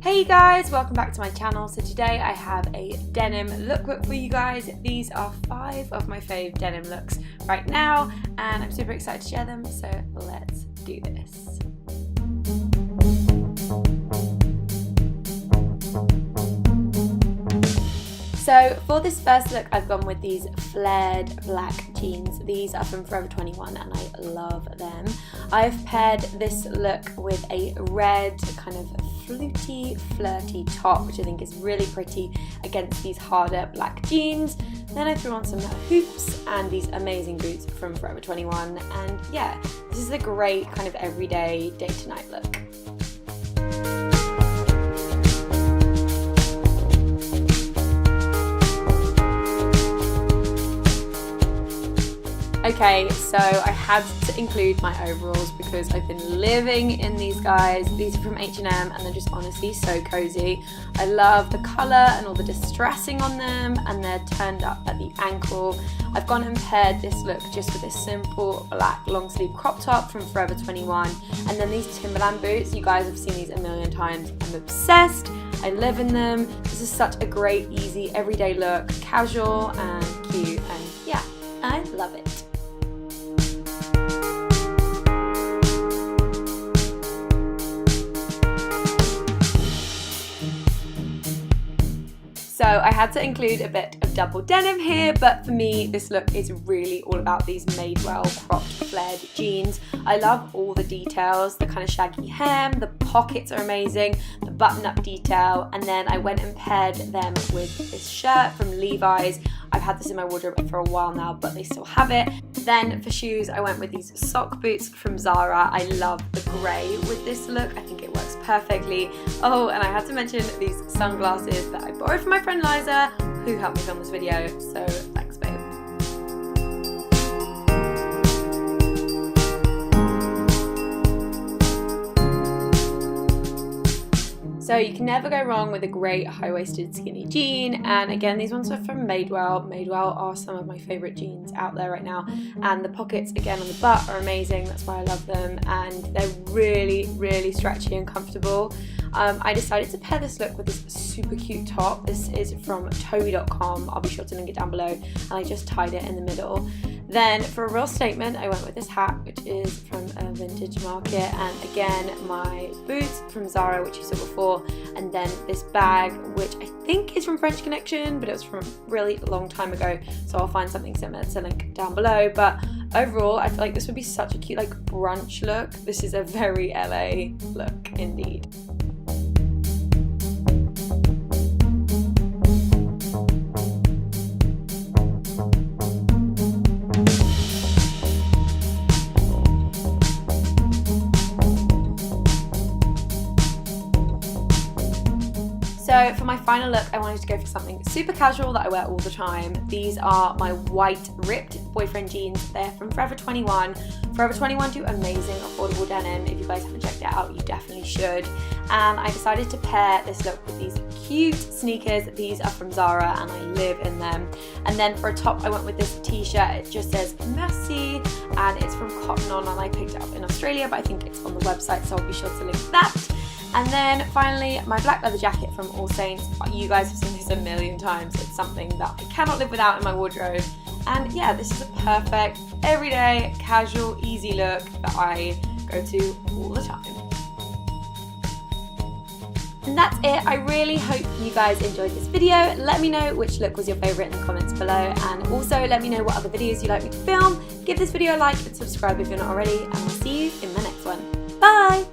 Hey guys, welcome back to my channel. So today I have a denim lookbook for you guys. These are 5 of my fave denim looks right now and I'm super excited to share them, so let's do this. So for this first look, I've gone with these flared black jeans. These are from Forever 21 and I love them. I've paired this look with a red kind of fluty, flirty top, which I think is really pretty against these harder black jeans. Then I threw on some hoops and these amazing boots from Forever 21. And yeah, this is a great kind of everyday day to night look. Okay, so I had to include my overalls because I've been living in these guys. These are from H&M and they're just honestly so cozy. I love the colour and all the distressing on them, and they're turned up at the ankle. I've gone and paired this look just with this simple black long sleeve crop top from Forever 21, and then these Timberland boots. You guys have seen these a million times. I'm obsessed. I live in them. This is such a great, easy, everyday look, casual and cute, and yeah, I love it. So I had to include a bit of double denim here, but for me this look is really all about these Madewell cropped flared jeans. I love all the details, the kind of shaggy hem, the pockets are amazing, the button-up detail, and then I went and paired them with this shirt from Levi's. I've had this in my wardrobe for a while now, but they still have it. Then for shoes, I went with these sock boots from Zara. I love the grey with this look. I think it works perfectly. Oh, and I had to mention these sunglasses that I borrowed from my friend Liza, who helped me film this video, so thanks babe. So you can never go wrong with a great high-waisted skinny jean, and again these ones are from Madewell. Madewell are some of my favourite jeans out there right now, and the pockets again on the butt are amazing, that's why I love them, and they're really stretchy and comfortable. I decided to pair this look with this super cute top. This is from Toby.com, I'll be sure to link it down below, and I just tied it in the middle. Then for a real statement, I went with this hat, which is from a vintage market, and again my boots from Zara, which you saw before, and then this bag, which I think is from French Connection, but it was from a really long time ago, so I'll find something similar to link down below. But overall, I feel like this would be such a cute like brunch look. This is a very LA look indeed. So for my final look, I wanted to go for something super casual that I wear all the time. These are my white ripped boyfriend jeans. They're from Forever 21. Forever 21 do amazing affordable denim. If you guys haven't checked it out, you definitely should. And I decided to pair this look with these cute sneakers. These are from Zara and I live in them. And then for a top, I went with this t-shirt. It just says Merci and it's from Cotton On, and I picked it up in Australia, but I think it's on the website, so I'll be sure to link that. And then finally, my black leather jacket from All Saints. You guys have seen this a million times. It's something that I cannot live without in my wardrobe. And yeah, this is a perfect, everyday, casual, easy look that I go to all the time. And that's it. I really hope you guys enjoyed this video. Let me know which look was your favourite in the comments below, and also let me know what other videos you'd like me to film. Give this video a like and subscribe if you're not already, and I'll see you in my next one. Bye!